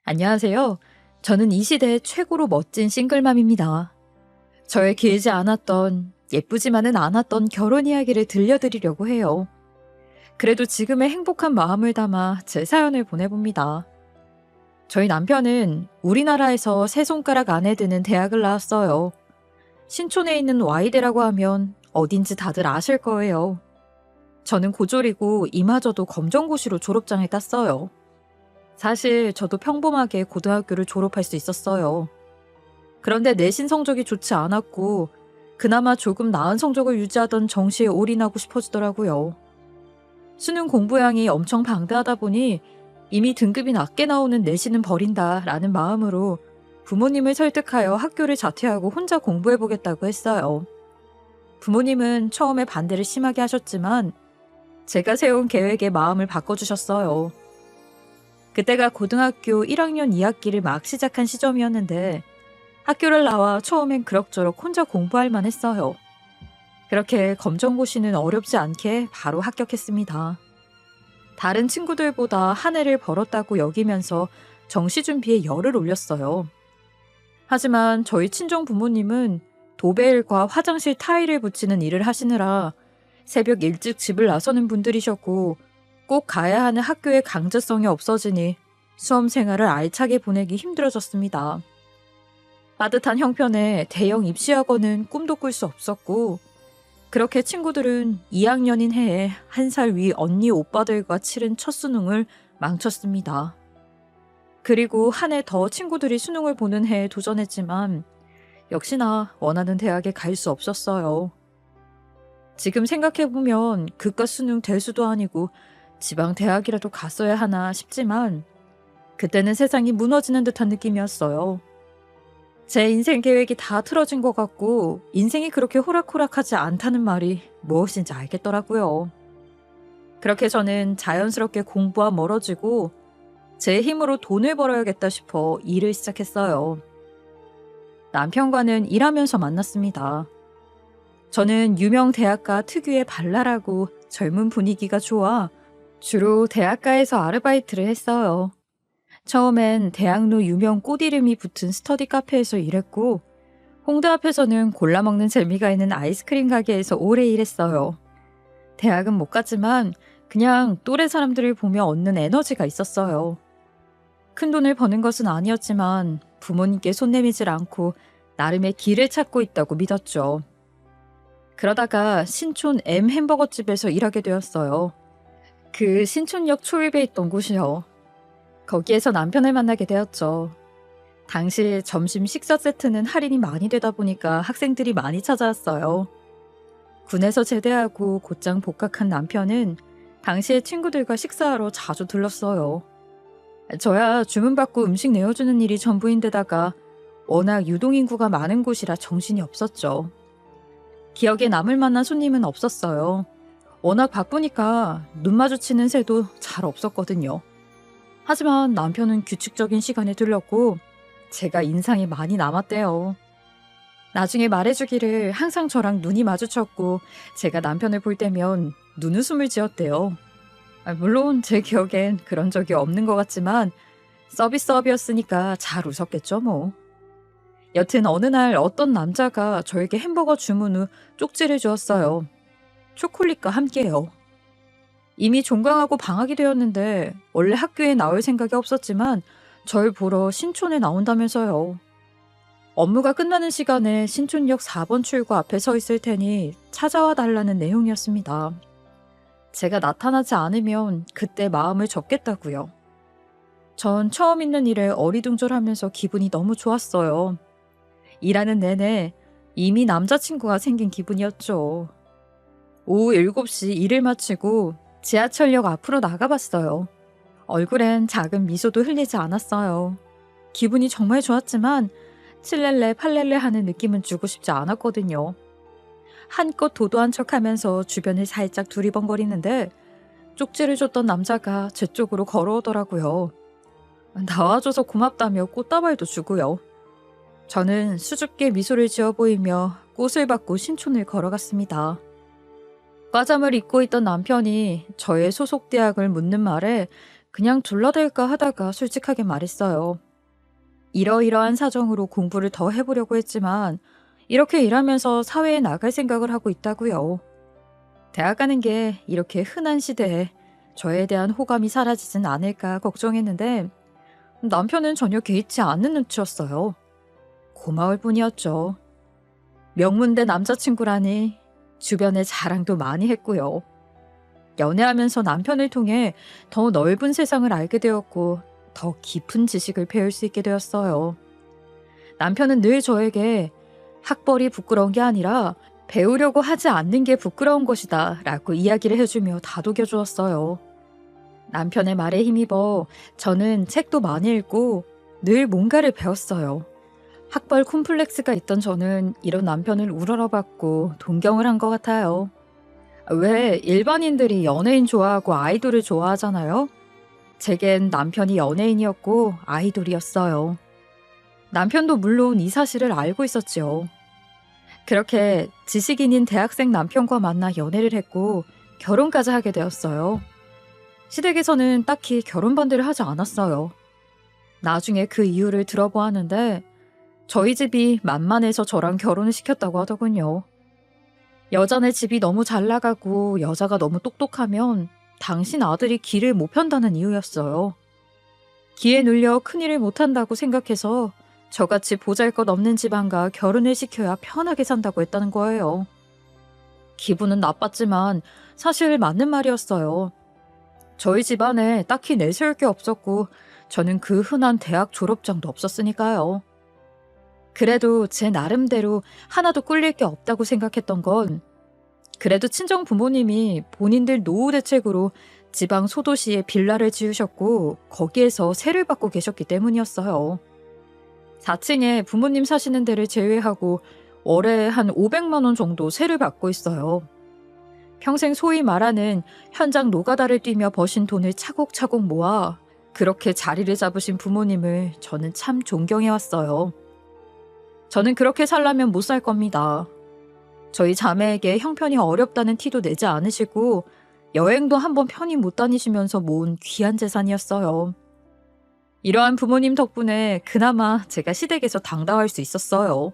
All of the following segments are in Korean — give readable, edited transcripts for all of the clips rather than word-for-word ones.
안녕하세요. 저는 이 시대 최고로 멋진 싱글맘입니다. 저의 길지 않았던, 예쁘지만은 않았던 결혼 이야기를 들려드리려고 해요. 그래도 지금의 행복한 마음을 담아 제 사연을 보내봅니다. 저희 남편은 우리나라에서 세 손가락 안에 드는 대학을 나왔어요. 신촌에 있는 와이대라고 하면 어딘지 다들 아실 거예요. 저는 고졸이고 이마저도 검정고시로 졸업장을 땄어요. 사실 저도 평범하게 고등학교를 졸업할 수 있었어요. 그런데 내신 성적이 좋지 않았고 그나마 조금 나은 성적을 유지하던 정시에 올인하고 싶어지더라고요. 수능 공부량이 엄청 방대하다 보니 이미 등급이 낮게 나오는 내신은 버린다라는 마음으로 부모님을 설득하여 학교를 자퇴하고 혼자 공부해보겠다고 했어요. 부모님은 처음에 반대를 심하게 하셨지만 제가 세운 계획에 마음을 바꿔주셨어요. 그때가 고등학교 1학년 2학기를 막 시작한 시점이었는데 학교를 나와 처음엔 그럭저럭 혼자 공부할 만했어요. 그렇게 검정고시는 어렵지 않게 바로 합격했습니다. 다른 친구들보다 한 해를 벌었다고 여기면서 정시 준비에 열을 올렸어요. 하지만 저희 친정 부모님은 도배일과 화장실 타일을 붙이는 일을 하시느라 새벽 일찍 집을 나서는 분들이셨고 꼭 가야 하는 학교의 강제성이 없어지니 수험 생활을 알차게 보내기 힘들어졌습니다. 빠듯한 형편에 대형 입시학원은 꿈도 꿀 수 없었고 그렇게 친구들은 2학년인 해에 1살 위 언니 오빠들과 치른 첫 수능을 망쳤습니다. 그리고 한 해 더 친구들이 수능을 보는 해에 도전했지만 역시나 원하는 대학에 갈 수 없었어요. 지금 생각해보면 그깟 수능 대수도 아니고 지방 대학이라도 갔어야 하나 싶지만 그때는 세상이 무너지는 듯한 느낌이었어요. 제 인생 계획이 다 틀어진 것 같고 인생이 그렇게 호락호락하지 않다는 말이 무엇인지 알겠더라고요. 그렇게 저는 자연스럽게 공부와 멀어지고 제 힘으로 돈을 벌어야겠다 싶어 일을 시작했어요. 남편과는 일하면서 만났습니다. 저는 유명 대학가 특유의 발랄하고 젊은 분위기가 좋아 주로 대학가에서 아르바이트를 했어요. 처음엔 대학로 유명 꽃 이름이 붙은 스터디 카페에서 일했고 홍대 앞에서는 골라먹는 재미가 있는 아이스크림 가게에서 오래 일했어요. 대학은 못 갔지만 그냥 또래 사람들을 보며 얻는 에너지가 있었어요. 큰 돈을 버는 것은 아니었지만 부모님께 손 내미질 않고 나름의 길을 찾고 있다고 믿었죠. 그러다가 신촌 M 햄버거집에서 일하게 되었어요. 그 신촌역 초입에 있던 곳이요. 거기에서 남편을 만나게 되었죠. 당시 점심 식사 세트는 할인이 많이 되다 보니까 학생들이 많이 찾아왔어요. 군에서 제대하고 곧장 복학한 남편은 당시에 친구들과 식사하러 자주 들렀어요. 저야 주문받고 음식 내어주는 일이 전부인데다가 워낙 유동인구가 많은 곳이라 정신이 없었죠. 기억에 남을 만한 손님은 없었어요. 워낙 바쁘니까 눈 마주치는 새도 잘 없었거든요. 하지만 남편은 규칙적인 시간에 들렀고 제가 인상이 많이 남았대요. 나중에 말해주기를 항상 저랑 눈이 마주쳤고 제가 남편을 볼 때면 눈웃음을 지었대요. 물론 제 기억엔 그런 적이 없는 것 같지만 서비스업이었으니까 잘 웃었겠죠 뭐. 여튼 어느 날 어떤 남자가 저에게 햄버거 주문 후 쪽지를 주었어요. 초콜릿과 함께요. 이미 종강하고 방학이 되었는데 원래 학교에 나올 생각이 없었지만 절 보러 신촌에 나온다면서요. 업무가 끝나는 시간에 신촌역 4번 출구 앞에 서 있을 테니 찾아와 달라는 내용이었습니다. 제가 나타나지 않으면 그때 마음을 접겠다고요. 전 처음 있는 일에 어리둥절하면서 기분이 너무 좋았어요. 일하는 내내 이미 남자친구가 생긴 기분이었죠. 오후 7시 일을 마치고 지하철역 앞으로 나가봤어요. 얼굴엔 작은 미소도 흘리지 않았어요. 기분이 정말 좋았지만 칠렐레 팔렐레 하는 느낌은 주고 싶지 않았거든요. 한껏 도도한 척하면서 주변을 살짝 두리번거리는데 쪽지를 줬던 남자가 제 쪽으로 걸어오더라고요. 나와줘서 고맙다며 꽃다발도 주고요. 저는 수줍게 미소를 지어 보이며 꽃을 받고 신촌을 걸어갔습니다. 과잠을 입고 있던 남편이 저의 소속 대학을 묻는 말에 그냥 둘러댈까 하다가 솔직하게 말했어요. 이러이러한 사정으로 공부를 더 해보려고 했지만 이렇게 일하면서 사회에 나갈 생각을 하고 있다고요. 대학 가는 게 이렇게 흔한 시대에 저에 대한 호감이 사라지진 않을까 걱정했는데 남편은 전혀 개의치 않는 눈치였어요. 고마울 뿐이었죠. 명문대 남자친구라니 주변에 자랑도 많이 했고요. 연애하면서 남편을 통해 더 넓은 세상을 알게 되었고 더 깊은 지식을 배울 수 있게 되었어요. 남편은 늘 저에게 학벌이 부끄러운 게 아니라 배우려고 하지 않는 게 부끄러운 것이다 라고 이야기를 해주며 다독여 주었어요. 남편의 말에 힘입어 저는 책도 많이 읽고 늘 뭔가를 배웠어요. 학벌 콤플렉스가 있던 저는 이런 남편을 우러러봤고 동경을 한 것 같아요. 왜 일반인들이 연예인 좋아하고 아이돌을 좋아하잖아요? 제겐 남편이 연예인이었고 아이돌이었어요. 남편도 물론 이 사실을 알고 있었지요. 그렇게 지식인인 대학생 남편과 만나 연애를 했고 결혼까지 하게 되었어요. 시댁에서는 딱히 결혼 반대를 하지 않았어요. 나중에 그 이유를 들어보았는데 저희 집이 만만해서 저랑 결혼을 시켰다고 하더군요. 여자네 집이 너무 잘 나가고 여자가 너무 똑똑하면 당신 아들이 길을 못 편다는 이유였어요. 기에 눌려 큰일을 못한다고 생각해서 저같이 보잘것없는 집안과 결혼을 시켜야 편하게 산다고 했다는 거예요. 기분은 나빴지만 사실 맞는 말이었어요. 저희 집안에 딱히 내세울 게 없었고 저는 그 흔한 대학 졸업장도 없었으니까요. 그래도 제 나름대로 하나도 꿀릴 게 없다고 생각했던 건 그래도 친정 부모님이 본인들 노후 대책으로 지방 소도시에 빌라를 지으셨고 거기에서 세를 받고 계셨기 때문이었어요. 4층에 부모님 사시는 데를 제외하고 월에 한 500만 원 정도 세를 받고 있어요. 평생 소위 말하는 현장 노가다를 뛰며 버신 돈을 차곡차곡 모아 그렇게 자리를 잡으신 부모님을 저는 참 존경해왔어요. 저는 그렇게 살려면 못 살 겁니다. 저희 자매에게 형편이 어렵다는 티도 내지 않으시고 여행도 한번 편히 못 다니시면서 모은 귀한 재산이었어요. 이러한 부모님 덕분에 그나마 제가 시댁에서 당당할 수 있었어요.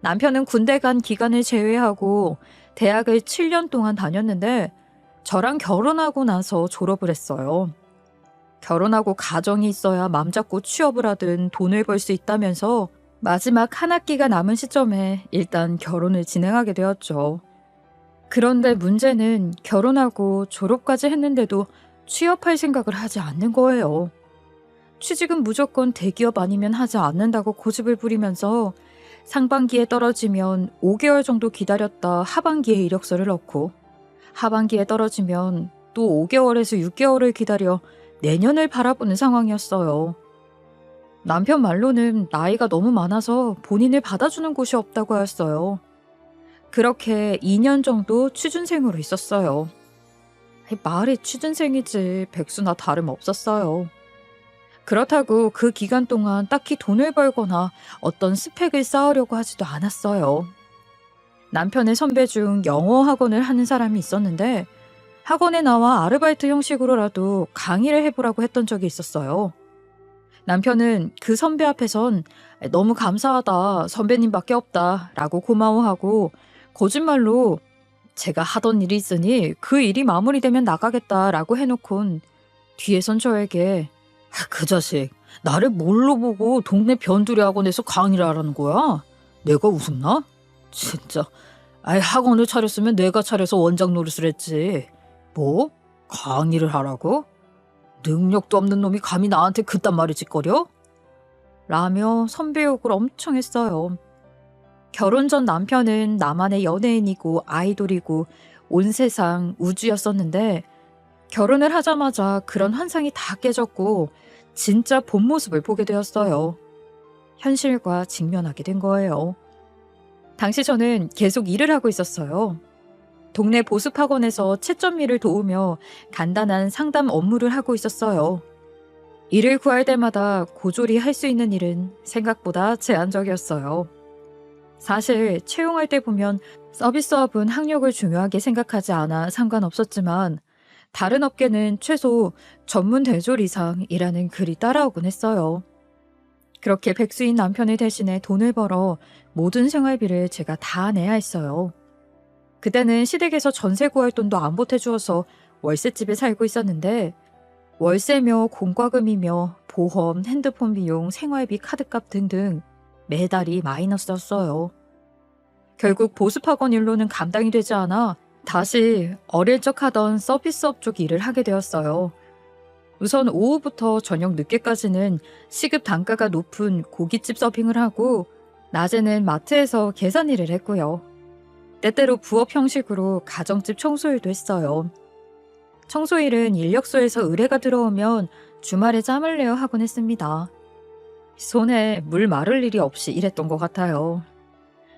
남편은 군대 간 기간을 제외하고 대학을 7년 동안 다녔는데 저랑 결혼하고 나서 졸업을 했어요. 결혼하고 가정이 있어야 맘 잡고 취업을 하든 돈을 벌 수 있다면서 마지막 한 학기가 남은 시점에 일단 결혼을 진행하게 되었죠. 그런데 문제는 결혼하고 졸업까지 했는데도 취업할 생각을 하지 않는 거예요. 취직은 무조건 대기업 아니면 하지 않는다고 고집을 부리면서 상반기에 떨어지면 5개월 정도 기다렸다 하반기에 이력서를 넣고 하반기에 떨어지면 또 5개월에서 6개월을 기다려 내년을 바라보는 상황이었어요. 남편 말로는 나이가 너무 많아서 본인을 받아주는 곳이 없다고 하였어요. 그렇게 2년 정도 취준생으로 있었어요. 말이 취준생이지 백수나 다름없었어요. 그렇다고 그 기간 동안 딱히 돈을 벌거나 어떤 스펙을 쌓으려고 하지도 않았어요. 남편의 선배 중 영어 학원을 하는 사람이 있었는데 학원에 나와 아르바이트 형식으로라도 강의를 해보라고 했던 적이 있었어요. 남편은 그 선배 앞에선 너무 감사하다, 선배님밖에 없다 라고 고마워하고 거짓말로 제가 하던 일이 있으니 그 일이 마무리되면 나가겠다 라고 해놓곤 뒤에선 저에게 그 자식 나를 뭘로 보고 동네 변두리 학원에서 강의를 하라는 거야? 내가 우습나? 진짜 학원을 차렸으면 내가 차려서 원장 노릇을 했지. 뭐? 강의를 하라고? 능력도 없는 놈이 감히 나한테 그딴 말을 짓거려? 라며 선배 욕을 엄청 했어요. 결혼 전 남편은 나만의 연예인이고 아이돌이고 온 세상 우주였었는데 결혼을 하자마자 그런 환상이 다 깨졌고 진짜 본 모습을 보게 되었어요. 현실과 직면하게 된 거예요. 당시 저는 계속 일을 하고 있었어요. 동네 보습학원에서 채점일을 도우며 간단한 상담 업무를 하고 있었어요. 일을 구할 때마다 고졸이 할 수 있는 일은 생각보다 제한적이었어요. 사실 채용할 때 보면 서비스업은 학력을 중요하게 생각하지 않아 상관없었지만 다른 업계는 최소 전문 대졸 이상 일하는 글이 따라오곤 했어요. 그렇게 백수인 남편을 대신해 돈을 벌어 모든 생활비를 제가 다 내야 했어요. 그때는 시댁에서 전세 구할 돈도 안 보태주어서 월세집에 살고 있었는데 월세며 공과금이며 보험, 핸드폰 비용, 생활비, 카드값 등등 매달이 마이너스였어요. 결국 보습학원 일로는 감당이 되지 않아 다시 어릴 적 하던 서비스업 쪽 일을 하게 되었어요. 우선 오후부터 저녁 늦게까지는 시급 단가가 높은 고깃집 서빙을 하고 낮에는 마트에서 계산 일을 했고요. 때때로 부업 형식으로 가정집 청소일도 했어요. 청소일은 인력소에서 의뢰가 들어오면 주말에 짬을 내어 하곤 했습니다. 손에 물 마를 일이 없이 일했던 것 같아요.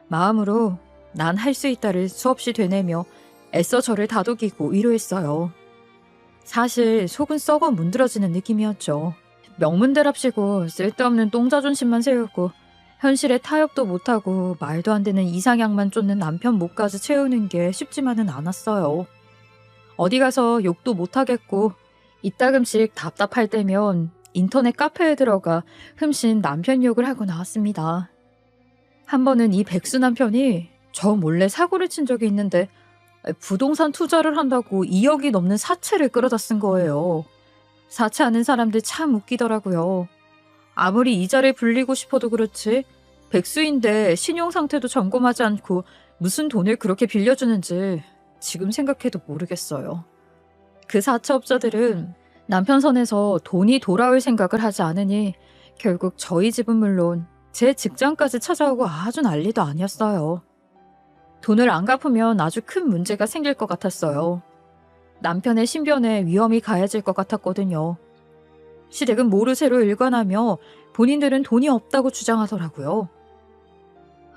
마음으로 난 할 수 있다를 수없이 되뇌며 애써 저를 다독이고 위로했어요. 사실 속은 썩어 문드러지는 느낌이었죠. 명문대랍시고 쓸데없는 똥자존심만 세우고 현실에 타협도 못하고 말도 안 되는 이상향만 쫓는 남편 목까지 채우는 게 쉽지만은 않았어요. 어디 가서 욕도 못하겠고 이따금씩 답답할 때면 인터넷 카페에 들어가 흠씬 남편 욕을 하고 나왔습니다. 한 번은 이 백수 남편이 저 몰래 사고를 친 적이 있는데 부동산 투자를 한다고 2억이 넘는 사채를 끌어다 쓴 거예요. 사채하는 사람들 참 웃기더라고요. 아무리 이자를 불리고 싶어도 그렇지 백수인데 신용 상태도 점검하지 않고 무슨 돈을 그렇게 빌려주는지 지금 생각해도 모르겠어요. 그 사채업자들은 남편 선에서 돈이 돌아올 생각을 하지 않으니 결국 저희 집은 물론 제 직장까지 찾아오고 아주 난리도 아니었어요. 돈을 안 갚으면 아주 큰 문제가 생길 것 같았어요. 남편의 신변에 위험이 가해질 것 같았거든요. 시댁은 모르쇠로 일관하며 본인들은 돈이 없다고 주장하더라고요.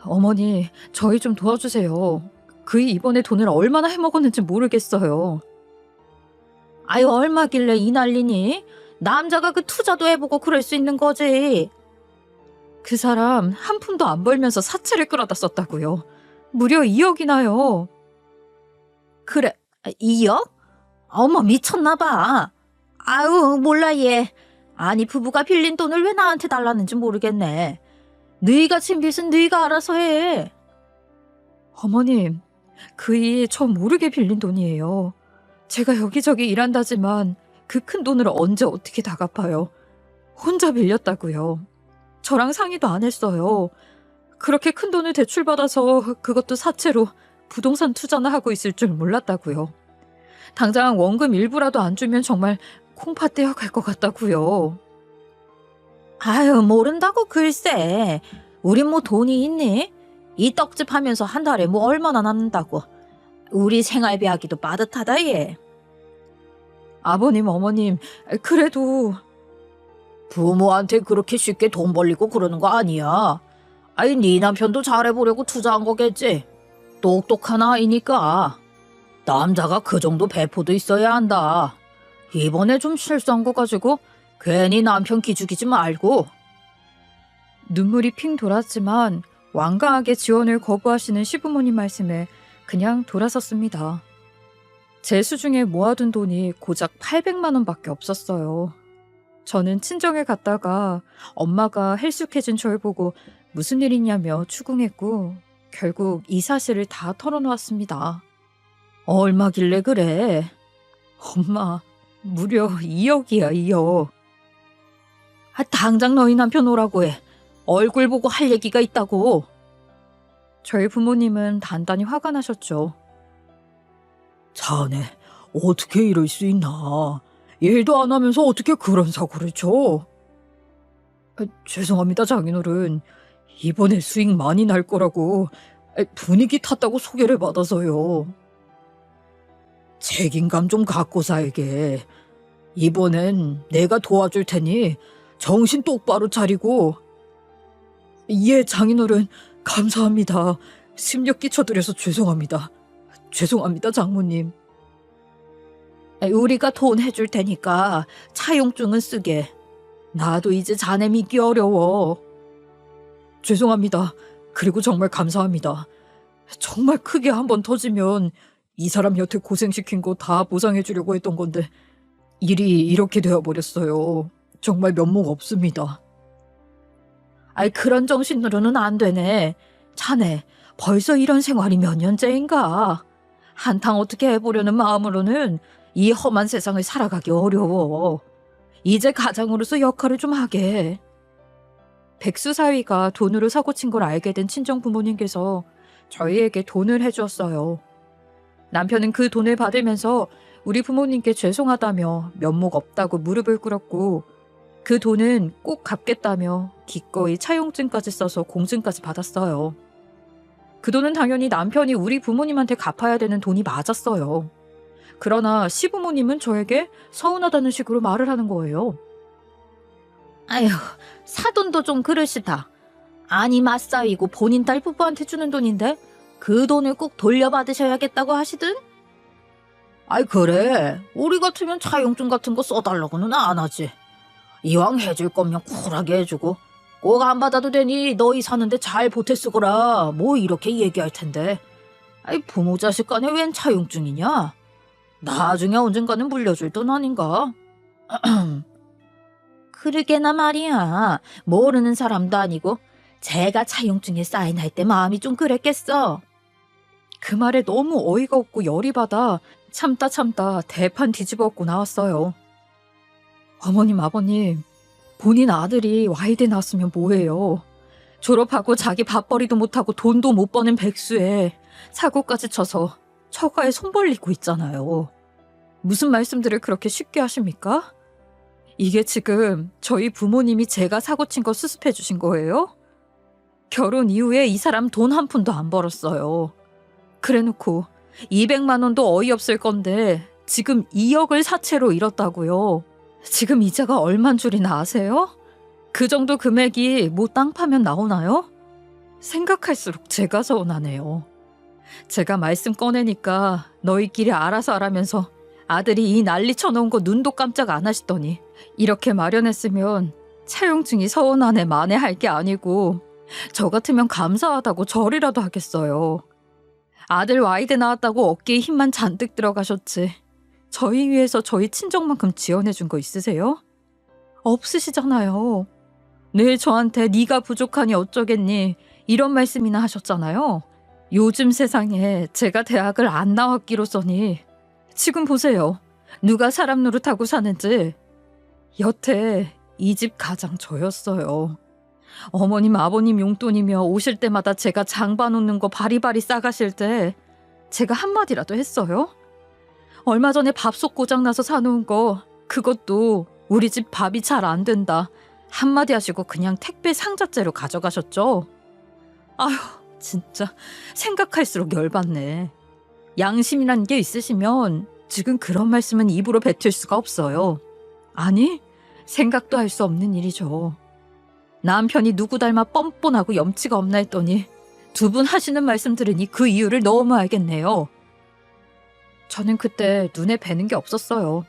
어머니, 저희 좀 도와주세요. 그이 이번에 돈을 얼마나 해먹었는지 모르겠어요. 아유, 얼마길래 이 난리니? 남자가 그 투자도 해보고 그럴 수 있는 거지. 그 사람 한 푼도 안 벌면서 사채를 끌어다 썼다고요. 무려 2억이나요. 그래, 2억? 어머, 미쳤나 봐. 아유, 몰라 얘. 아니, 부부가 빌린 돈을 왜 나한테 달라는지 모르겠네. 너희가 친 빚은 너희가 알아서 해. 어머님, 그이 저 모르게 빌린 돈이에요. 제가 여기저기 일한다지만 그 큰 돈을 언제 어떻게 다 갚아요. 혼자 빌렸다고요. 저랑 상의도 안 했어요. 그렇게 큰 돈을 대출받아서 그것도 사채로 부동산 투자나 하고 있을 줄 몰랐다고요. 당장 원금 일부라도 안 주면 정말 콩팥 떼어갈 것 같다고요. 아유, 모른다고 글쎄. 우린 뭐 돈이 있니? 이 떡집 하면서 한 달에 뭐 얼마나 남는다고. 우리 생활비 하기도 빠듯하다 얘. 아버님, 어머님, 그래도 부모한테 그렇게 쉽게 돈 벌리고 그러는 거 아니야. 아니, 네 남편도 잘해보려고 투자한 거겠지. 똑똑한 아이니까. 남자가 그 정도 배포도 있어야 한다. 이번에 좀 실수한 거 가지고 괜히 남편 기죽이지 말고. 눈물이 핑 돌았지만 완강하게 지원을 거부하시는 시부모님 말씀에 그냥 돌아섰습니다. 제 수중에 모아둔 돈이 고작 800만 원밖에 없었어요. 저는 친정에 갔다가 엄마가 헬쑥해진 절 보고 무슨 일 있냐며 추궁했고 결국 이 사실을 다 털어놓았습니다. 얼마길래 그래? 엄마, 무려 2억이야, 2억. 당장 너희 남편 오라고 해. 얼굴 보고 할 얘기가 있다고. 저희 부모님은 단단히 화가 나셨죠. 자네, 어떻게 이럴 수 있나? 일도 안 하면서 어떻게 그런 사고를 쳐? 죄송합니다, 장인어른. 이번에 수익 많이 날 거라고 분위기 탔다고 소개를 받아서요. 책임감 좀 갖고 살게. 이번엔 내가 도와줄 테니 정신 똑바로 차리고. 예, 장인어른, 감사합니다. 심력 끼쳐드려서 죄송합니다. 죄송합니다, 장모님. 우리가 돈 해줄 테니까 차용증은 쓰게. 나도 이제 자네 믿기 어려워. 죄송합니다. 그리고 정말 감사합니다. 정말 크게 한번 터지면 이 사람 여태 고생시킨 거 다 보상해 주려고 했던 건데 일이 이렇게 되어버렸어요. 정말 면목 없습니다. 아이, 그런 정신으로는 안 되네. 자네 벌써 이런 생활이 몇 년째인가. 한탕 어떻게 해보려는 마음으로는 이 험한 세상을 살아가기 어려워. 이제 가장으로서 역할을 좀 하게. 백수사위가 돈으로 사고친 걸 알게 된 친정 부모님께서 저희에게 돈을 해주었어요. 남편은 그 돈을 받으면서 우리 부모님께 죄송하다며 면목 없다고 무릎을 꿇었고, 그 돈은 꼭 갚겠다며 기꺼이 차용증까지 써서 공증까지 받았어요. 그 돈은 당연히 남편이 우리 부모님한테 갚아야 되는 돈이 맞았어요. 그러나 시부모님은 저에게 서운하다는 식으로 말을 하는 거예요. 아휴, 사돈도 좀 그러시다. 아니, 맞사이고 본인 딸 부부한테 주는 돈인데 그 돈을 꼭 돌려받으셔야겠다고 하시든? 아이, 그래. 우리 같으면 차용증 같은 거 써달라고는 안 하지. 이왕 해줄 거면 쿨하게 해주고 꼭 안 받아도 되니 너희 사는데 잘 보태 쓰거라. 뭐 이렇게 얘기할 텐데. 아이, 부모 자식 간에 웬 차용증이냐? 나중에 언젠가는 물려줄 돈 아닌가? 그러게나 말이야. 모르는 사람도 아니고 제가 차용증에 사인할 때 마음이 좀 그랬겠어. 그 말에 너무 어이가 없고 열이 받아 참다 대판 뒤집어 엎고 나왔어요. 어머님, 아버님, 본인 아들이 와이대 나왔으면 뭐해요. 졸업하고 자기 밥벌이도 못하고 돈도 못 버는 백수에 사고까지 쳐서 처가에 손 벌리고 있잖아요. 무슨 말씀들을 그렇게 쉽게 하십니까? 이게 지금 저희 부모님이 제가 사고친 거 수습해 주신 거예요? 결혼 이후에 이 사람 돈 한 푼도 안 벌었어요. 그래놓고 200만 원도 어이없을 건데 지금 2억을 사채로 잃었다고요. 지금 이자가 얼만 줄이나 아세요? 그 정도 금액이 뭐 땅 파면 나오나요? 생각할수록 제가 서운하네요. 제가 말씀 꺼내니까 너희끼리 알아서 하라면서 아들이 이 난리 쳐놓은 거 눈도 깜짝 안 하시더니, 이렇게 마련했으면 차용증이 서운하네 만에 할 게 아니고 저 같으면 감사하다고 절이라도 하겠어요. 아들 와이대 나왔다고 어깨에 힘만 잔뜩 들어가셨지. 저희 위해서 저희 친정만큼 지원해준 거 있으세요? 없으시잖아요. 늘 저한테 네가 부족하니 어쩌겠니 이런 말씀이나 하셨잖아요. 요즘 세상에 제가 대학을 안 나왔기로서니 지금 보세요. 누가 사람 노릇하고 사는지. 여태 이 집 가장 저였어요. 어머님, 아버님 용돈이며 오실 때마다 제가 장 봐놓는 거 바리바리 싸가실 때 제가 한마디라도 했어요? 얼마 전에 밥솥 고장나서 사놓은 거, 그것도 우리 집 밥이 잘 안 된다 한마디 하시고 그냥 택배 상자째로 가져가셨죠? 아휴, 진짜 생각할수록 열받네. 양심이란 게 있으시면 지금 그런 말씀은 입으로 뱉을 수가 없어요. 아니, 생각도 할 수 없는 일이죠. 남편이 누구 닮아 뻔뻔하고 염치가 없나 했더니 두 분 하시는 말씀 들으니 그 이유를 너무 알겠네요. 저는 그때 눈에 뵈는 게 없었어요.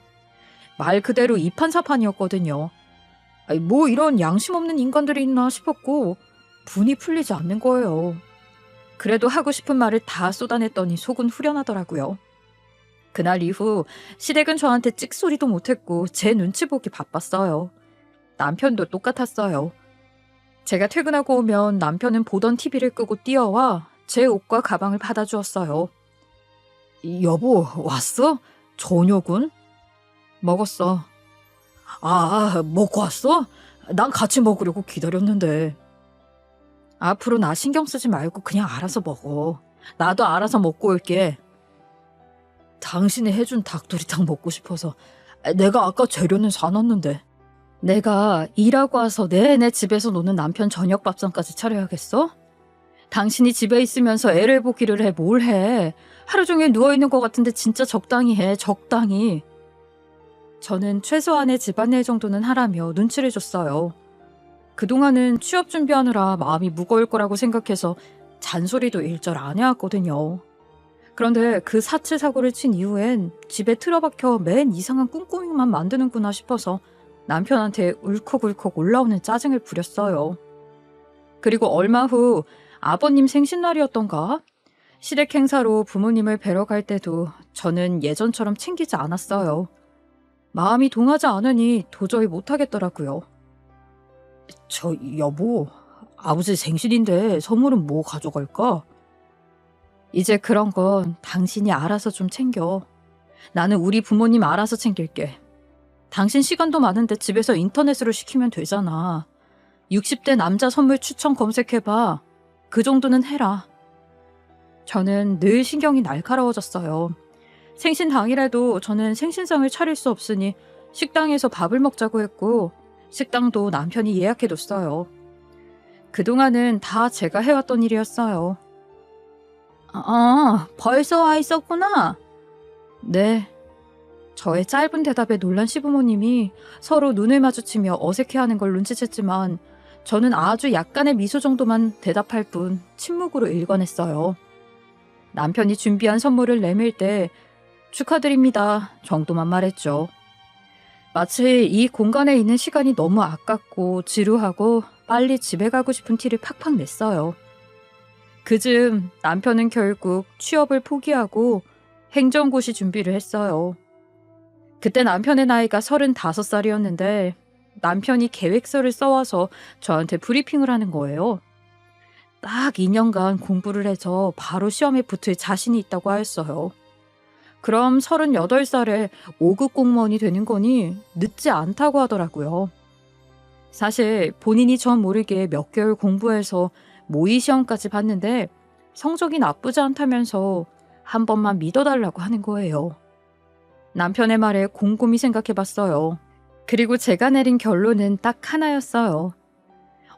말 그대로 이판사판이었거든요. 뭐 이런 양심 없는 인간들이 있나 싶었고 분이 풀리지 않는 거예요. 그래도 하고 싶은 말을 다 쏟아냈더니 속은 후련하더라고요. 그날 이후 시댁은 저한테 찍소리도 못했고 제 눈치 보기 바빴어요. 남편도 똑같았어요. 제가 퇴근하고 오면 남편은 보던 TV를 끄고 뛰어와 제 옷과 가방을 받아주었어요. 여보, 왔어? 저녁은? 먹었어. 아, 먹고 왔어? 난 같이 먹으려고 기다렸는데. 앞으로 나 신경 쓰지 말고 그냥 알아서 먹어. 나도 알아서 먹고 올게. 당신이 해준 닭도리탕 먹고 싶어서 내가 아까 재료는 사놨는데. 내가 일하고 와서 내내 집에서 노는 남편 저녁 밥상까지 차려야겠어? 당신이 집에 있으면서 애를 보기를 해, 뭘 해. 하루 종일 누워있는 것 같은데 진짜 적당히 해, 적당히. 저는 최소한의 집안일 정도는 하라며 눈치를 줬어요. 그동안은 취업 준비하느라 마음이 무거울 거라고 생각해서 잔소리도 일절 안 해왔거든요. 그런데 그 사치 사고를 친 이후엔 집에 틀어박혀 맨 이상한 꿍꿍이만 만드는구나 싶어서 남편한테 울컥울컥 올라오는 짜증을 부렸어요. 그리고 얼마 후 아버님 생신날이었던가? 시댁 행사로 부모님을 뵈러 갈 때도 저는 예전처럼 챙기지 않았어요. 마음이 동하지 않으니 도저히 못하겠더라고요. 여보, 아버지 생신인데 선물은 뭐 가져갈까? 이제 그런 건 당신이 알아서 좀 챙겨. 나는 우리 부모님 알아서 챙길게. 당신 시간도 많은데 집에서 인터넷으로 시키면 되잖아. 60대 남자 선물 추천 검색해봐. 그 정도는 해라. 저는 늘 신경이 날카로워졌어요. 생신 당일에도 저는 생신상을 차릴 수 없으니 식당에서 밥을 먹자고 했고 식당도 남편이 예약해뒀어요. 그동안은 다 제가 해왔던 일이었어요. 벌써 와 있었구나. 네. 저의 짧은 대답에 놀란 시부모님이 서로 눈을 마주치며 어색해하는 걸 눈치챘지만 저는 아주 약간의 미소 정도만 대답할 뿐 침묵으로 일관했어요. 남편이 준비한 선물을 내밀 때 축하드립니다 정도만 말했죠. 마치 이 공간에 있는 시간이 너무 아깝고 지루하고 빨리 집에 가고 싶은 티를 팍팍 냈어요. 그즈음 남편은 결국 취업을 포기하고 행정고시 준비를 했어요. 그때 남편의 나이가 35살이었는데 남편이 계획서를 써와서 저한테 브리핑을 하는 거예요. 딱 2년간 공부를 해서 바로 시험에 붙을 자신이 있다고 하였어요. 그럼 38살에 5급 공무원이 되는 거니 늦지 않다고 하더라고요. 사실 본인이 전 모르게 몇 개월 공부해서 모의 시험까지 봤는데 성적이 나쁘지 않다면서 한 번만 믿어달라고 하는 거예요. 남편의 말에 곰곰이 생각해봤어요. 그리고 제가 내린 결론은 딱 하나였어요.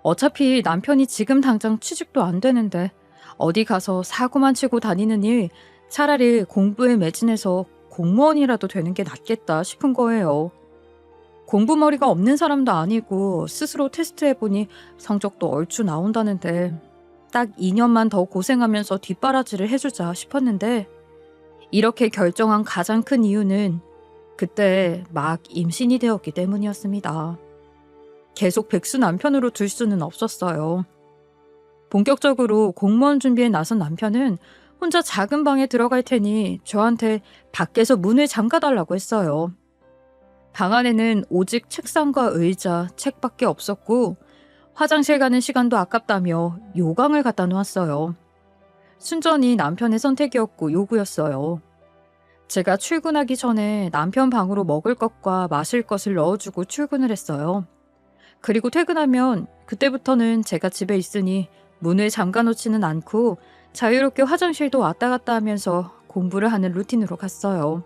어차피 남편이 지금 당장 취직도 안 되는데 어디 가서 사고만 치고 다니는 일 차라리 공부에 매진해서 공무원이라도 되는 게 낫겠다 싶은 거예요. 공부머리가 없는 사람도 아니고 스스로 테스트해보니 성적도 얼추 나온다는데 딱 2년만 더 고생하면서 뒷바라지를 해주자 싶었는데 이렇게 결정한 가장 큰 이유는 그때 막 임신이 되었기 때문이었습니다. 계속 백수 남편으로 둘 수는 없었어요. 본격적으로 공무원 준비에 나선 남편은 혼자 작은 방에 들어갈 테니 저한테 밖에서 문을 잠가달라고 했어요. 방 안에는 오직 책상과 의자, 책밖에 없었고 화장실 가는 시간도 아깝다며 요강을 갖다 놓았어요. 순전히 남편의 선택이었고 요구였어요. 제가 출근하기 전에 남편 방으로 먹을 것과 마실 것을 넣어주고 출근을 했어요. 그리고 퇴근하면 그때부터는 제가 집에 있으니 문을 잠가놓지는 않고 자유롭게 화장실도 왔다 갔다 하면서 공부를 하는 루틴으로 갔어요.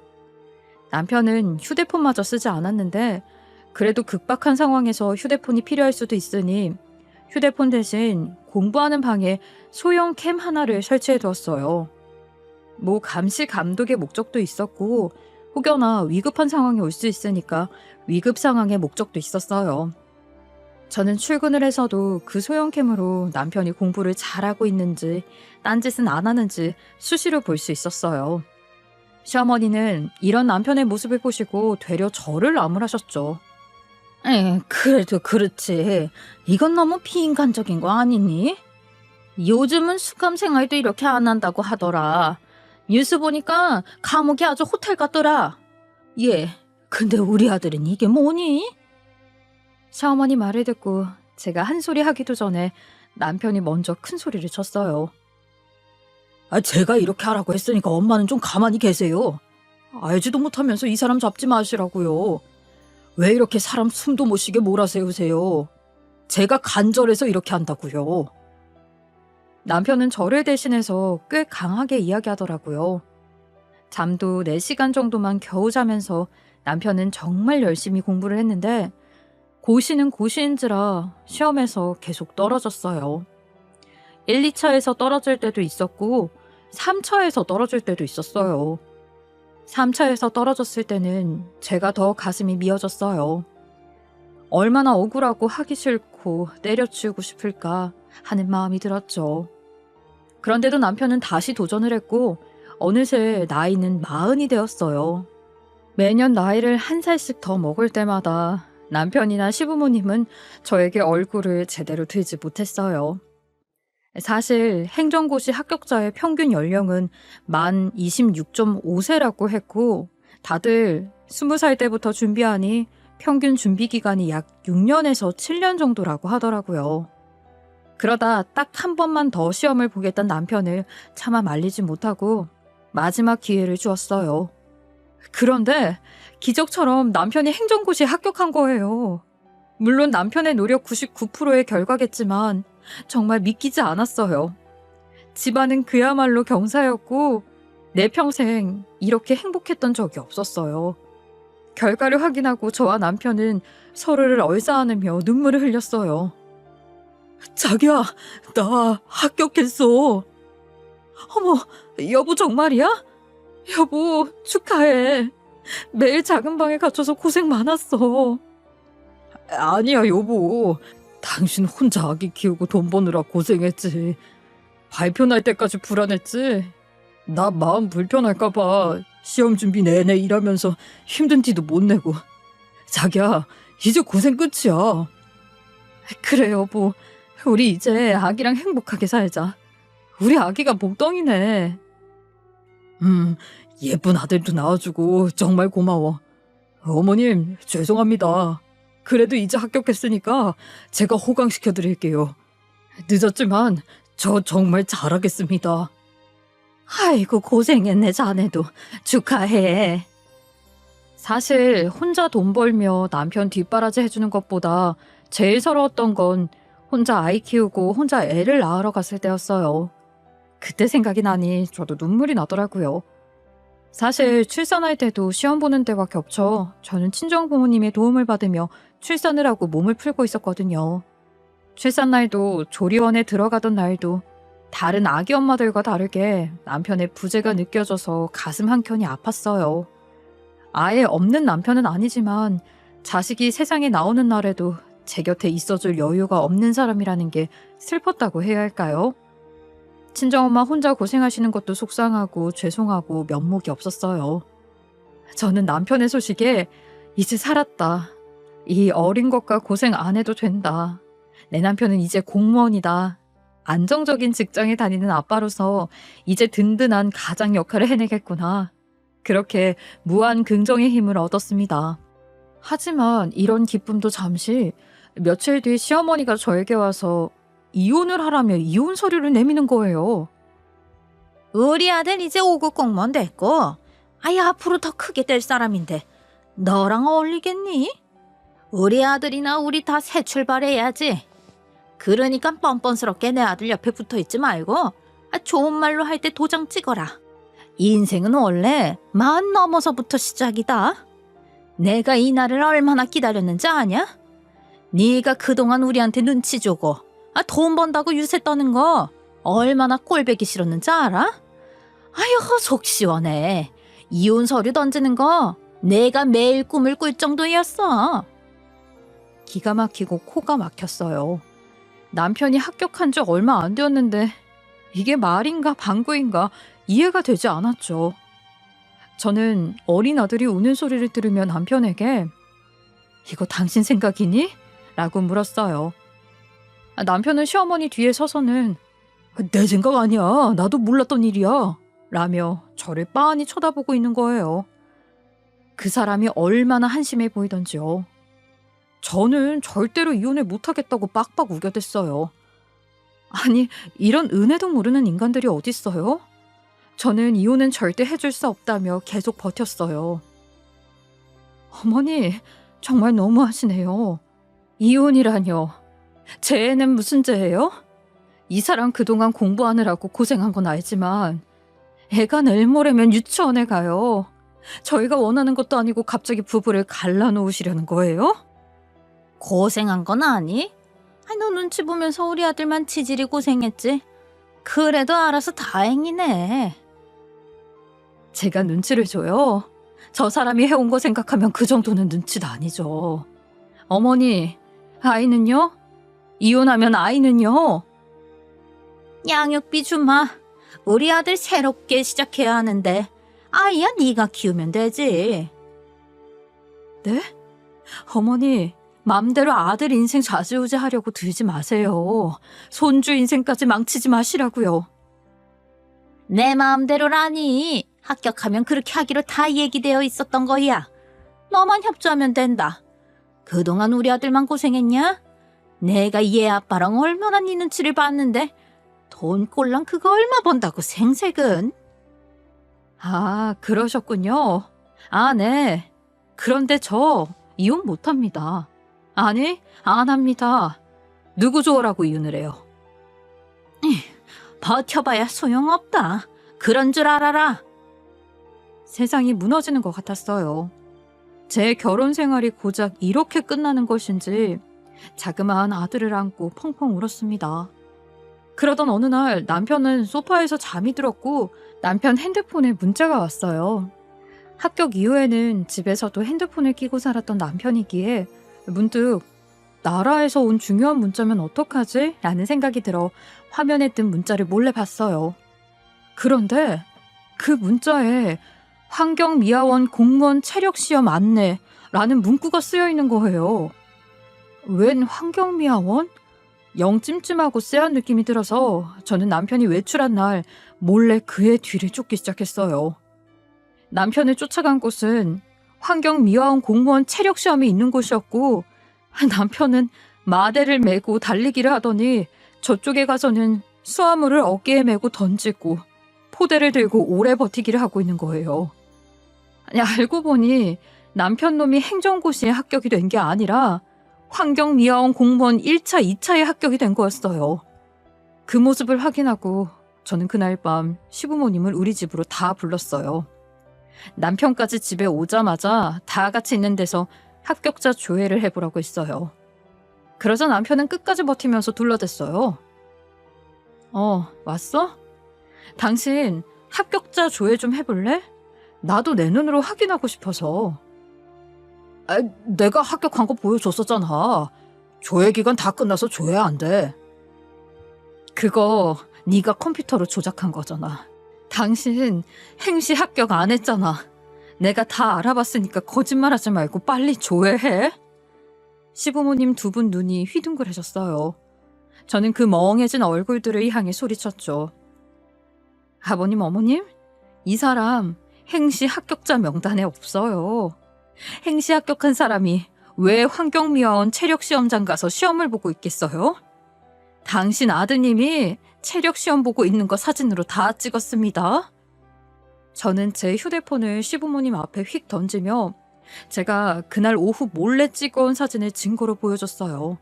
남편은 휴대폰마저 쓰지 않았는데 그래도 급박한 상황에서 휴대폰이 필요할 수도 있으니 휴대폰 대신 공부하는 방에 소형 캠 하나를 설치해 두었어요. 뭐 감시 감독의 목적도 있었고 혹여나 위급한 상황이 올 수 있으니까 위급 상황의 목적도 있었어요. 저는 출근을 해서도 그 소형캠으로 남편이 공부를 잘하고 있는지 딴짓은 안 하는지 수시로 볼 수 있었어요. 시어머니는 이런 남편의 모습을 보시고 되려 저를 나무라셨죠. 그래도 그렇지. 이건 너무 비인간적인 거 아니니? 요즘은 수감 생활도 이렇게 안 한다고 하더라. 뉴스 보니까 감옥이 아주 호텔 같더라. 근데 우리 아들은 이게 뭐니? 시어머니 말을 듣고 제가 한 소리 하기도 전에 남편이 먼저 큰 소리를 쳤어요. 제가 이렇게 하라고 했으니까 엄마는 좀 가만히 계세요. 알지도 못하면서 이 사람 잡지 마시라고요. 왜 이렇게 사람 숨도 못 쉬게 몰아세우세요? 제가 간절해서 이렇게 한다고요. 남편은 저를 대신해서 꽤 강하게 이야기하더라고요. 잠도 4시간 정도만 겨우 자면서 남편은 정말 열심히 공부를 했는데 고시는 고시인지라 시험에서 계속 떨어졌어요. 1, 2차에서 떨어질 때도 있었고 3차에서 떨어질 때도 있었어요. 3차에서 떨어졌을 때는 제가 더 가슴이 미어졌어요. 얼마나 억울하고 하기 싫고 때려치우고 싶을까 하는 마음이 들었죠. 그런데도 남편은 다시 도전을 했고 어느새 나이는 40이 되었어요. 매년 나이를 1살씩 더 먹을 때마다 남편이나 시부모님은 저에게 얼굴을 제대로 들지 못했어요. 사실 행정고시 합격자의 평균 연령은 만 26.5세라고 했고 다들 20살 때부터 준비하니 평균 준비 기간이 약 6년에서 7년 정도라고 하더라고요. 그러다 딱 한 번만 더 시험을 보겠다는 남편을 차마 말리지 못하고 마지막 기회를 주었어요. 그런데 기적처럼 남편이 행정고시에 합격한 거예요. 물론 남편의 노력 99%의 결과겠지만 정말 믿기지 않았어요. 집안은 그야말로 경사였고 내 평생 이렇게 행복했던 적이 없었어요. 결과를 확인하고 저와 남편은 서로를 얼싸안으며 눈물을 흘렸어요. 자기야, 나 합격했어. 어머, 여보 정말이야? 여보, 축하해. 매일 작은 방에 갇혀서 고생 많았어. 아니야, 여보. 당신 혼자 아기 키우고 돈 버느라 고생했지. 발표 날 때까지 불안했지. 나 마음 불편할까봐 시험 준비 내내 일하면서 힘든 티도 못 내고. 자기야, 이제 고생 끝이야. 그래, 여보. 우리 이제 아기랑 행복하게 살자. 우리 아기가 복덩이네. 예쁜 아들도 낳아주고 정말 고마워. 어머님, 죄송합니다. 그래도 이제 합격했으니까 제가 호강시켜드릴게요. 늦었지만 저 정말 잘하겠습니다. 아이고, 고생했네, 자네도. 축하해. 사실 혼자 돈 벌며 남편 뒷바라지 해주는 것보다 제일 서러웠던 건 혼자 아이 키우고 혼자 애를 낳으러 갔을 때였어요. 그때 생각이 나니 저도 눈물이 나더라고요. 사실 출산할 때도 시험 보는 때와 겹쳐 저는 친정 부모님의 도움을 받으며 출산을 하고 몸을 풀고 있었거든요. 출산 날도 조리원에 들어가던 날도 다른 아기 엄마들과 다르게 남편의 부재가 느껴져서 가슴 한켠이 아팠어요. 아예 없는 남편은 아니지만 자식이 세상에 나오는 날에도 제 곁에 있어줄 여유가 없는 사람이라는 게 슬펐다고 해야 할까요? 친정엄마 혼자 고생하시는 것도 속상하고 죄송하고 면목이 없었어요. 저는 남편의 소식에 이제 살았다. 이 어린 것과 고생 안 해도 된다. 내 남편은 이제 공무원이다. 안정적인 직장에 다니는 아빠로서 이제 든든한 가장 역할을 해내겠구나. 그렇게 무한 긍정의 힘을 얻었습니다. 하지만 이런 기쁨도 잠시 며칠 뒤 시어머니가 저에게 와서 이혼을 하라며 이혼 서류를 내미는 거예요. 우리 아들 이제 5급 공무원 됐고 아예 앞으로 더 크게 될 사람인데 너랑 어울리겠니? 우리 아들이나 우리 다 새 출발해야지. 그러니까 뻔뻔스럽게 내 아들 옆에 붙어있지 말고 좋은 말로 할 때 도장 찍어라. 인생은 원래 40 넘어서부터 시작이다. 내가 이 날을 얼마나 기다렸는지 아냐? 네가 그동안 우리한테 눈치 주고 돈 번다고 유세 떠는 거 얼마나 꼴보기 싫었는지 알아? 아휴, 속 시원해. 이혼 서류 던지는 거 내가 매일 꿈을 꿀 정도였어. 기가 막히고 코가 막혔어요. 남편이 합격한 지 얼마 안 되었는데 이게 말인가 방구인가 이해가 되지 않았죠. 저는 어린 아들이 우는 소리를 들으며 남편에게 이거 당신 생각이니? 라고 물었어요. 남편은 시어머니 뒤에 서서는 내 생각 아니야. 나도 몰랐던 일이야. 라며 저를 빤히 쳐다보고 있는 거예요. 그 사람이 얼마나 한심해 보이던지요. 저는 절대로 이혼을 못하겠다고 빡빡 우겨댔어요. 아니, 이런 은혜도 모르는 인간들이 어딨어요? 저는 이혼은 절대 해줄 수 없다며 계속 버텼어요. 어머니, 정말 너무하시네요. 이혼이라뇨. 제 애는 무슨 죄예요? 이 사람 그동안 공부하느라고 고생한 건 알지만 애가 내일 모레면 유치원에 가요. 저희가 원하는 것도 아니고 갑자기 부부를 갈라놓으시려는 거예요? 고생한 건 아니? 너 눈치 보면서 우리 아들만 지질이 고생했지. 그래도 알아서 다행이네. 제가 눈치를 줘요? 저 사람이 해온 거 생각하면 그 정도는 눈치도 아니죠. 어머니, 아이는요? 이혼하면 아이는요? 양육비 주마. 우리 아들 새롭게 시작해야 하는데 아이야 네가 키우면 되지. 네? 어머니, 맘대로 아들 인생 좌지우지 하려고 들지 마세요. 손주 인생까지 망치지 마시라고요. 내 마음대로라니. 합격하면 그렇게 하기로 다 얘기되어 있었던 거야. 너만 협조하면 된다. 그동안 우리 아들만 고생했냐? 내가 얘 아빠랑 얼마나 네 눈치를 봤는데 돈 꼴랑 그거 얼마 번다고 생색은. 아, 그러셨군요. 아, 네. 그런데 저 이혼 못합니다. 아니, 안 합니다. 누구 좋으라고 이혼을 해요? 버텨봐야 소용없다. 그런 줄 알아라. 세상이 무너지는 것 같았어요. 제 결혼 생활이 고작 이렇게 끝나는 것인지 자그마한 아들을 안고 펑펑 울었습니다. 그러던 어느 날 남편은 소파에서 잠이 들었고 남편 핸드폰에 문자가 왔어요. 합격 이후에는 집에서도 핸드폰을 끼고 살았던 남편이기에 문득 나라에서 온 중요한 문자면 어떡하지? 라는 생각이 들어 화면에 뜬 문자를 몰래 봤어요. 그런데 그 문자에 환경미화원 공무원 체력시험 안내라는 문구가 쓰여 있는 거예요. 웬 환경미화원? 영 찜찜하고 쎄한 느낌이 들어서 저는 남편이 외출한 날 몰래 그의 뒤를 쫓기 시작했어요. 남편을 쫓아간 곳은 환경미화원 공무원 체력시험이 있는 곳이었고 남편은 마대를 메고 달리기를 하더니 저쪽에 가서는 수화물을 어깨에 메고 던지고 포대를 들고 오래 버티기를 하고 있는 거예요. 아니, 알고 보니 남편 놈이 행정고시에 합격이 된 게 아니라 환경미화원 공무원 1차, 2차에 합격이 된 거였어요. 그 모습을 확인하고 저는 그날 밤 시부모님을 우리 집으로 다 불렀어요. 남편까지 집에 오자마자 다 같이 있는 데서 합격자 조회를 해보라고 했어요. 그러자 남편은 끝까지 버티면서 둘러댔어요. 왔어? 당신 합격자 조회 좀 해볼래? 나도 내 눈으로 확인하고 싶어서. 내가 합격한 거 보여줬었잖아. 조회 기간 다 끝나서 조회 안 돼. 그거 네가 컴퓨터로 조작한 거잖아. 당신 행시 합격 안 했잖아. 내가 다 알아봤으니까 거짓말하지 말고 빨리 조회해. 시부모님 두 분 눈이 휘둥그레졌어요. 저는 그 멍해진 얼굴들을 향해 소리쳤죠. 아버님, 어머님, 이 사람 행시 합격자 명단에 없어요. 행시 합격한 사람이 왜 환경미화원 체력시험장 가서 시험을 보고 있겠어요? 당신 아드님이 체력시험 보고 있는 거 사진으로 다 찍었습니다. 저는 제 휴대폰을 시부모님 앞에 휙 던지며 제가 그날 오후 몰래 찍어온 사진을 증거로 보여줬어요.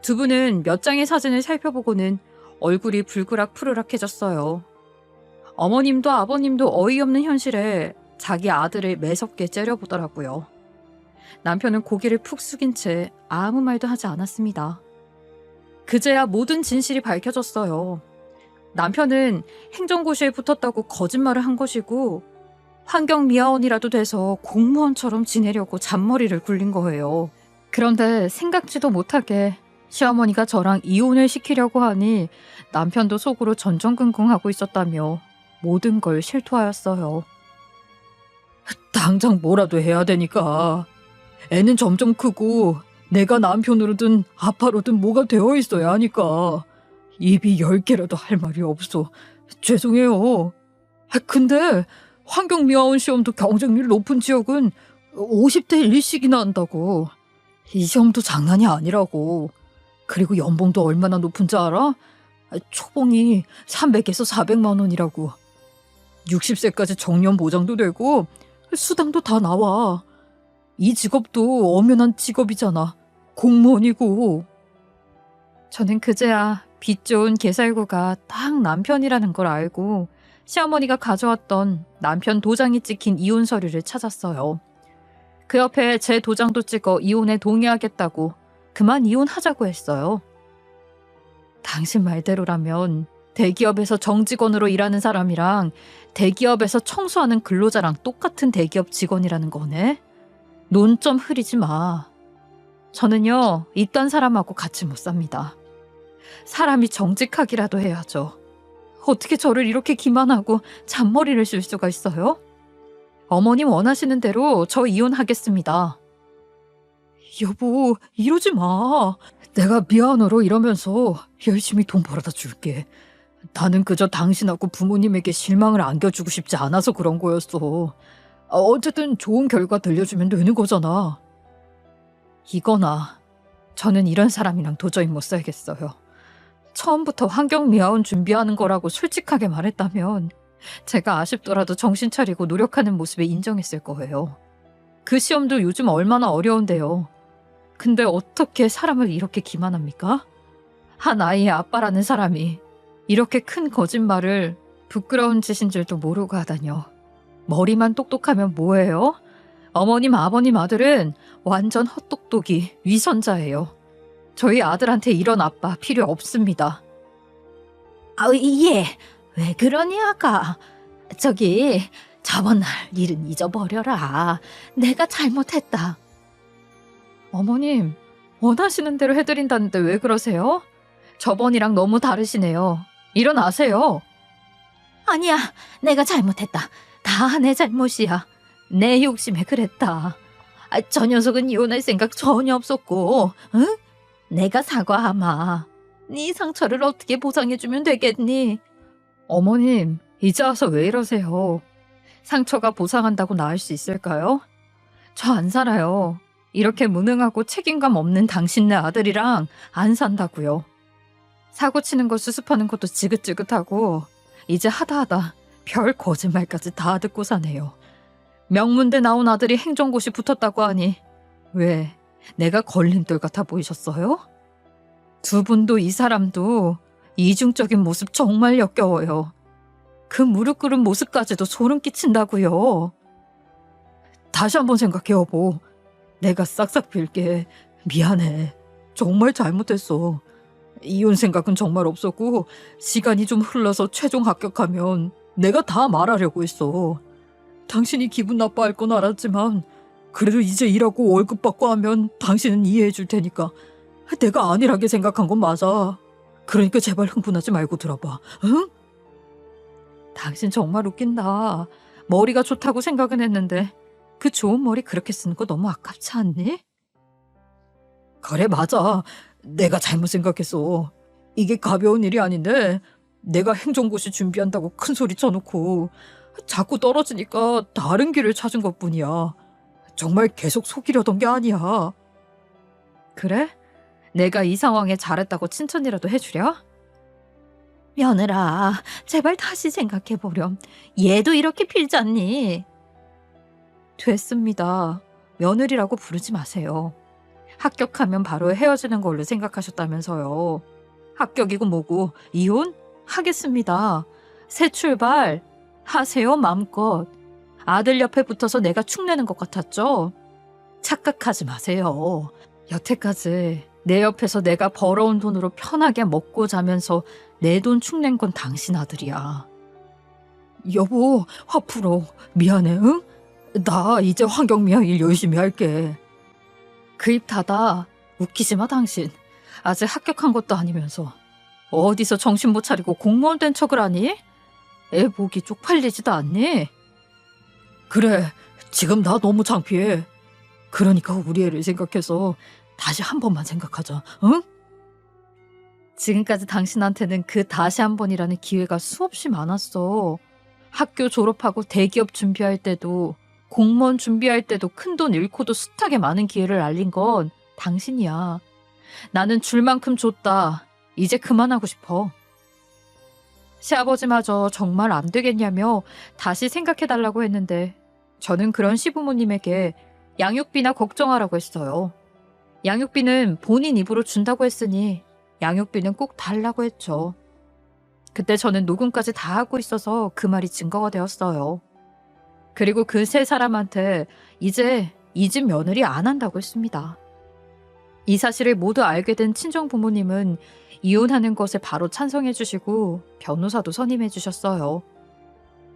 두 분은 몇 장의 사진을 살펴보고는 얼굴이 불그락 푸르락해졌어요. 어머님도 아버님도 어이없는 현실에 자기 아들을 매섭게 째려보더라고요. 남편은 고개를 푹 숙인 채 아무 말도 하지 않았습니다. 그제야 모든 진실이 밝혀졌어요. 남편은 행정고시에 붙었다고 거짓말을 한 것이고 환경미화원이라도 돼서 공무원처럼 지내려고 잔머리를 굴린 거예요. 그런데 생각지도 못하게 시어머니가 저랑 이혼을 시키려고 하니 남편도 속으로 전전긍긍하고 있었다며 모든 걸 실토하였어요. 당장 뭐라도 해야 되니까. 애는 점점 크고 내가 남편으로든 아빠로든 뭐가 되어 있어야 하니까. 입이 10개라도 할 말이 없어. 죄송해요. 근데 환경미화원 시험도 경쟁률 높은 지역은 50대 1씩이나 한다고. 이 시험도 장난이 아니라고. 그리고 연봉도 얼마나 높은지 알아? 초봉이 300에서 400만 원이라고. 60세까지 정년 보장도 되고 수당도 다 나와. 이 직업도 엄연한 직업이잖아. 공무원이고. 저는 그제야 빚 좋은 개살구가 딱 남편이라는 걸 알고 시어머니가 가져왔던 남편 도장이 찍힌 이혼 서류를 찾았어요. 그 옆에 제 도장도 찍어 이혼에 동의하겠다고 그만 이혼하자고 했어요. 당신 말대로라면 대기업에서 정직원으로 일하는 사람이랑 대기업에서 청소하는 근로자랑 똑같은 대기업 직원이라는 거네. 논점 흐리지 마. 저는요, 이딴 사람하고 같이 못 삽니다. 사람이 정직하기라도 해야죠. 어떻게 저를 이렇게 기만하고 잔머리를 쓸 수가 있어요? 어머님 원하시는 대로 저 이혼하겠습니다. 여보, 이러지 마. 내가 미안으로 이러면서 열심히 돈 벌어다 줄게. 나는 그저 당신하고 부모님에게 실망을 안겨주고 싶지 않아서 그런 거였어. 어쨌든 좋은 결과 들려주면 되는 거잖아. 이거나 저는 이런 사람이랑 도저히 못 살겠어요. 처음부터 환경미화원 준비하는 거라고 솔직하게 말했다면 제가 아쉽더라도 정신 차리고 노력하는 모습에 인정했을 거예요. 그 시험도 요즘 얼마나 어려운데요. 근데 어떻게 사람을 이렇게 기만합니까? 한 아이의 아빠라는 사람이 이렇게 큰 거짓말을 부끄러운 짓인 줄도 모르고 하다뇨. 머리만 똑똑하면 뭐예요? 어머님, 아버님 아들은 완전 헛똑똑이 위선자예요. 저희 아들한테 이런 아빠 필요 없습니다. 예. 왜 그러니, 아가? 저기, 저번 날 일은 잊어버려라. 내가 잘못했다. 어머님, 원하시는 대로 해드린다는데 왜 그러세요? 저번이랑 너무 다르시네요. 일어나세요. 아니야, 내가 잘못했다. 다 내 잘못이야. 내 욕심에 그랬다. 저 녀석은 이혼할 생각 전혀 없었고, 응? 내가 사과하마. 네 상처를 어떻게 보상해주면 되겠니? 어머님, 이제 와서 왜 이러세요? 상처가 보상한다고 나을 수 있을까요? 저 안 살아요. 이렇게 무능하고 책임감 없는 당신네 아들이랑 안 산다고요. 사고 치는 거 수습하는 것도 지긋지긋하고 이제 하다 별 거짓말까지 다 듣고 사네요. 명문대 나온 아들이 행정고시 붙었다고 하니 왜 내가 걸림돌 같아 보이셨어요? 두 분도 이 사람도 이중적인 모습 정말 역겨워요. 그 무릎 꿇은 모습까지도 소름 끼친다고요. 다시 한번 생각해 여보. 내가 싹싹 빌게. 미안해. 정말 잘못했어. 이혼 생각은 정말 없었고 시간이 좀 흘러서 최종 합격하면 내가 다 말하려고 했어. 당신이 기분 나빠할 건 알았지만 그래도 이제 일하고 월급 받고 하면 당신은 이해해 줄 테니까 내가 안일하게 생각한 건 맞아. 그러니까 제발 흥분하지 말고 들어봐. 응? 당신 정말 웃긴다. 머리가 좋다고 생각은 했는데 그 좋은 머리 그렇게 쓰는 거 너무 아깝지 않니? 그래 맞아. 내가 잘못 생각했어. 이게 가벼운 일이 아닌데 내가 행정고시 준비한다고 큰 소리 쳐놓고 자꾸 떨어지니까 다른 길을 찾은 것뿐이야. 정말 계속 속이려던 게 아니야. 그래? 내가 이 상황에 잘했다고 칭찬이라도 해주랴? 며느라, 제발 다시 생각해보렴. 얘도 이렇게 필잖니? 됐습니다. 며느리라고 부르지 마세요. 합격하면 바로 헤어지는 걸로 생각하셨다면서요. 합격이고 뭐고 이혼? 하겠습니다. 새 출발 하세요 마음껏. 아들 옆에 붙어서 내가 축내는 것 같았죠? 착각하지 마세요. 여태까지 내 옆에서 내가 벌어온 돈으로 편하게 먹고 자면서 내 돈 축낸 건 당신 아들이야. 여보, 화 풀어. 미안해, 응? 나 이제 환경미화 일 열심히 할게. 그 입 닫아. 웃기지 마, 당신. 아직 합격한 것도 아니면서. 어디서 정신 못 차리고 공무원 된 척을 하니? 애 보기 쪽팔리지도 않니? 그래, 지금 나 너무 창피해. 그러니까 우리 애를 생각해서 다시 한 번만 생각하자, 응? 지금까지 당신한테는 그 다시 한 번이라는 기회가 수없이 많았어. 학교 졸업하고 대기업 준비할 때도 공무원 준비할 때도 큰돈 잃고도 숱하게 많은 기회를 알린 건 당신이야. 나는 줄 만큼 줬다. 이제 그만하고 싶어. 시아버지마저 정말 안 되겠냐며 다시 생각해달라고 했는데 저는 그런 시부모님에게 양육비나 걱정하라고 했어요. 양육비는 본인 입으로 준다고 했으니 양육비는 꼭 달라고 했죠. 그때 저는 녹음까지 다 하고 있어서 그 말이 증거가 되었어요. 그리고 그 세 사람한테 이제 이 집 며느리 안 한다고 했습니다. 이 사실을 모두 알게 된 친정 부모님은 이혼하는 것에 바로 찬성해 주시고 변호사도 선임해 주셨어요.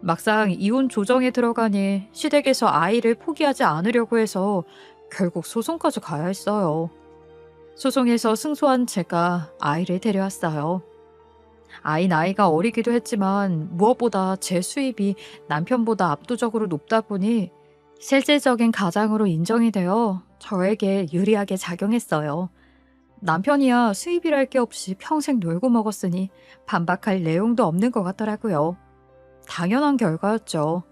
막상 이혼 조정에 들어가니 시댁에서 아이를 포기하지 않으려고 해서 결국 소송까지 가야 했어요. 소송에서 승소한 제가 아이를 데려왔어요. 아이 나이가 어리기도 했지만 무엇보다 제 수입이 남편보다 압도적으로 높다 보니 실질적인 가장으로 인정이 되어 저에게 유리하게 작용했어요. 남편이야 수입이랄 게 없이 평생 놀고 먹었으니 반박할 내용도 없는 것 같더라고요. 당연한 결과였죠.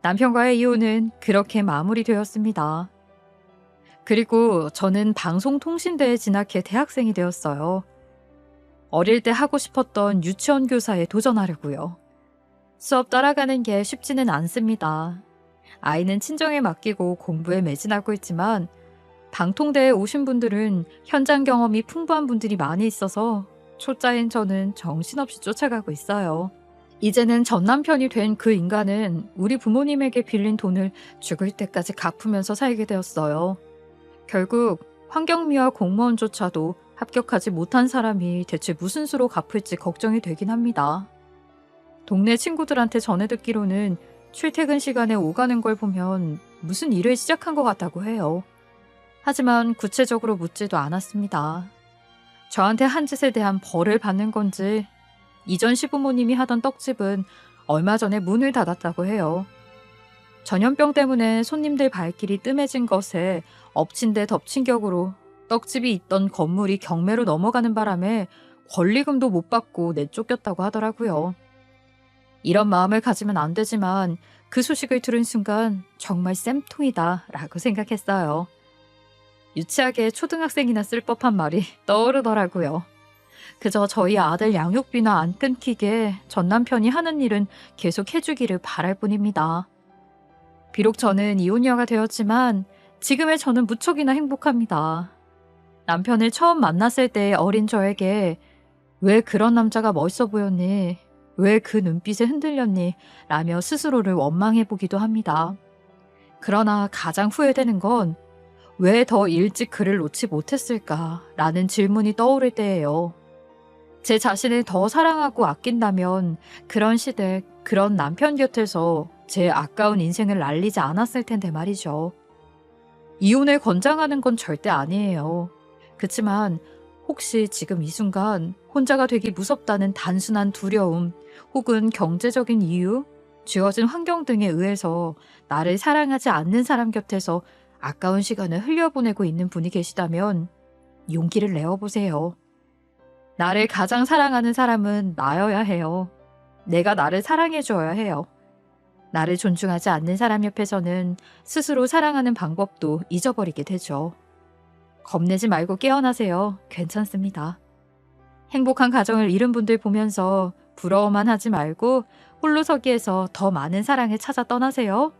남편과의 이혼은 그렇게 마무리되었습니다. 그리고 저는 방송통신대에 진학해 대학생이 되었어요. 어릴 때 하고 싶었던 유치원 교사에 도전하려고요. 수업 따라가는 게 쉽지는 않습니다. 아이는 친정에 맡기고 공부에 매진하고 있지만 방통대에 오신 분들은 현장 경험이 풍부한 분들이 많이 있어서 초짜인 저는 정신없이 쫓아가고 있어요. 이제는 전 남편이 된 그 인간은 우리 부모님에게 빌린 돈을 죽을 때까지 갚으면서 살게 되었어요. 결국 환경미화 공무원조차도 합격하지 못한 사람이 대체 무슨 수로 갚을지 걱정이 되긴 합니다. 동네 친구들한테 전해 듣기로는 출퇴근 시간에 오가는 걸 보면 무슨 일을 시작한 것 같다고 해요. 하지만 구체적으로 묻지도 않았습니다. 저한테 한 짓에 대한 벌을 받는 건지 이전 시부모님이 하던 떡집은 얼마 전에 문을 닫았다고 해요. 전염병 때문에 손님들 발길이 뜸해진 것에 엎친 데 덮친 격으로 떡집이 있던 건물이 경매로 넘어가는 바람에 권리금도 못 받고 내쫓겼다고 하더라고요. 이런 마음을 가지면 안 되지만 그 소식을 들은 순간 정말 쌤통이다 라고 생각했어요. 유치하게 초등학생이나 쓸 법한 말이 떠오르더라고요. 그저 저희 아들 양육비나 안 끊기게 전 남편이 하는 일은 계속 해주기를 바랄 뿐입니다. 비록 저는 이혼녀가 되었지만 지금의 저는 무척이나 행복합니다. 남편을 처음 만났을 때의 어린 저에게 왜 그런 남자가 멋있어 보였니? 왜 그 눈빛에 흔들렸니? 라며 스스로를 원망해보기도 합니다. 그러나 가장 후회되는 건 왜 더 일찍 그를 놓지 못했을까? 라는 질문이 떠오를 때예요. 제 자신을 더 사랑하고 아낀다면 그런 시댁, 그런 남편 곁에서 제 아까운 인생을 날리지 않았을 텐데 말이죠. 이혼을 권장하는 건 절대 아니에요. 그치만 혹시 지금 이 순간 혼자가 되기 무섭다는 단순한 두려움 혹은 경제적인 이유, 주어진 환경 등에 의해서 나를 사랑하지 않는 사람 곁에서 아까운 시간을 흘려보내고 있는 분이 계시다면 용기를 내어보세요. 나를 가장 사랑하는 사람은 나여야 해요. 내가 나를 사랑해줘야 해요. 나를 존중하지 않는 사람 옆에서는 스스로 사랑하는 방법도 잊어버리게 되죠. 겁내지 말고 깨어나세요. 괜찮습니다. 행복한 가정을 이룬 분들 보면서 부러워만 하지 말고 홀로 서기에서 더 많은 사랑을 찾아 떠나세요.